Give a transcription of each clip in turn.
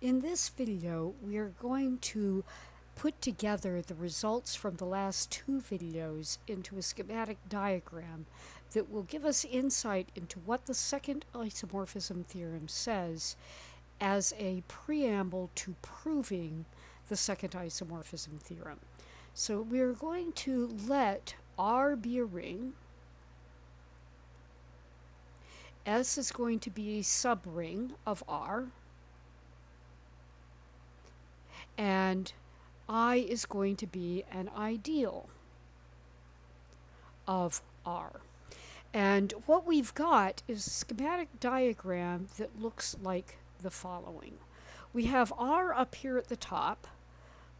In this video, we are going to put together the results from the last two videos into a schematic diagram that will give us insight into what the second isomorphism theorem says as a preamble to proving the second isomorphism theorem. So we're going to let R be a ring. S is going to be a subring of R. And I is going to be an ideal of R. And what we've got is a schematic diagram that looks like the following. We have R up here at the top.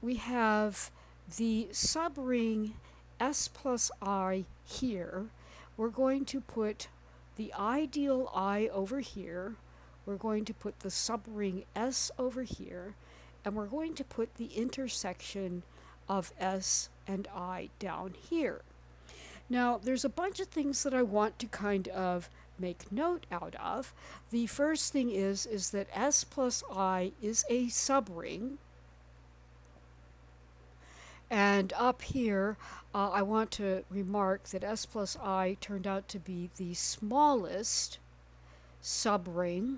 We have the subring S plus I here. We're going to put the ideal I over here. We're going to put the subring S over here. And we're going to put the intersection of S and I down here. Now, there's a bunch of things that I want to kind of make note out of. The first thing is that S plus I is a subring. And up here, I want to remark that S plus I turned out to be the smallest subring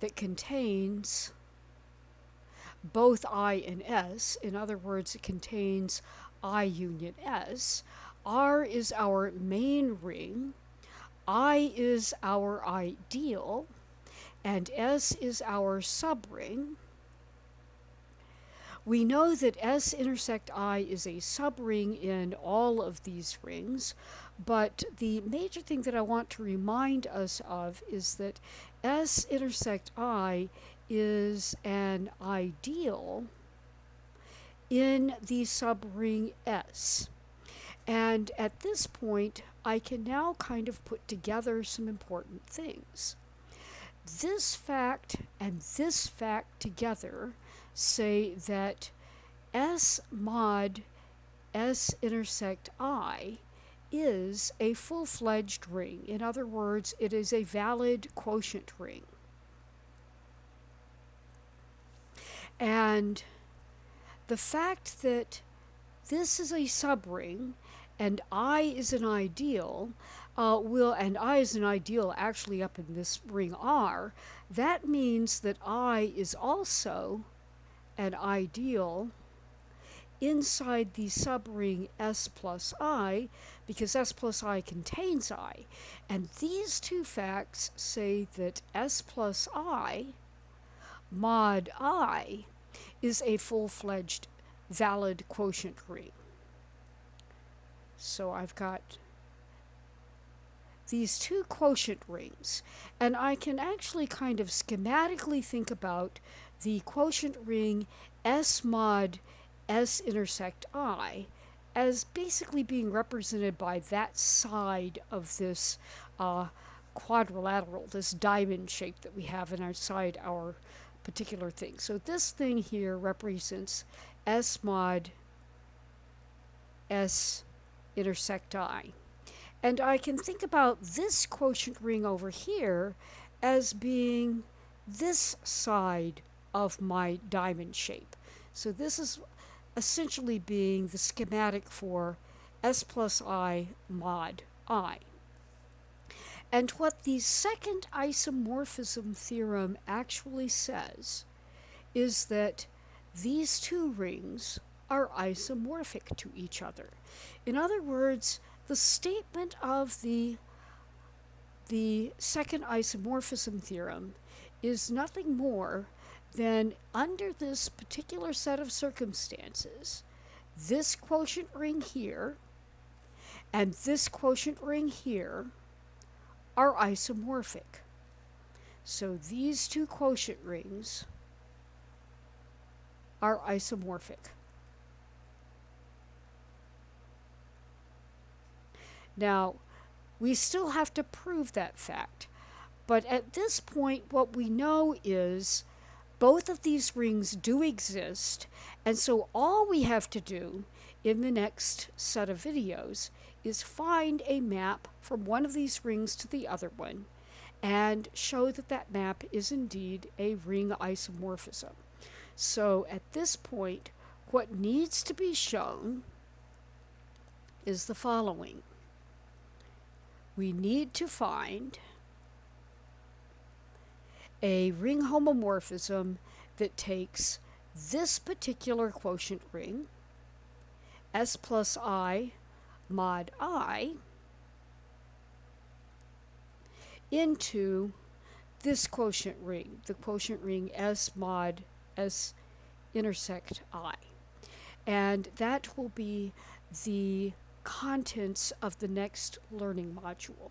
that contains both I and S. In other words, it contains I union S. R is our main ring, I is our ideal, and S is our subring. We know that S intersect I is a subring in all of these rings, but the major thing that I want to remind us of is that S intersect I is an ideal in the subring S. And at this point, I can now kind of put together some important things. This fact and this fact together say that S mod S intersect I is a full-fledged ring. In other words, it is a valid quotient ring. And the fact that this is a subring and I is an ideal, and I is an ideal actually up in this ring R, that means that I is also an ideal inside the subring S plus I, because S plus I contains I. And these two facts say that S plus I mod I is a full-fledged valid quotient ring. So I've got these two quotient rings, and I can actually kind of schematically think about the quotient ring S mod S intersect I as basically being represented by that side of this quadrilateral, this diamond shape that we have inside our particular thing. So this thing here represents S mod S intersect I. And I can think about this quotient ring over here as being this side of my diamond shape. So this is essentially being the schematic for S plus I mod I. And what the second isomorphism theorem actually says is that these two rings are isomorphic to each other. In other words, the statement of the second isomorphism theorem is nothing more than, under this particular set of circumstances, this quotient ring here and this quotient ring here are isomorphic. So these two quotient rings are isomorphic. Now, we still have to prove that fact, but at this point what we know is both of these rings do exist, and so all we have to do in the next set of videos is find a map from one of these rings to the other one and show that that map is indeed a ring isomorphism. So at this point, what needs to be shown is the following. We need to find a ring homomorphism that takes this particular quotient ring, S plus I mod I, into this quotient ring, the quotient ring S mod S intersect I. And that will be the contents of the next learning module.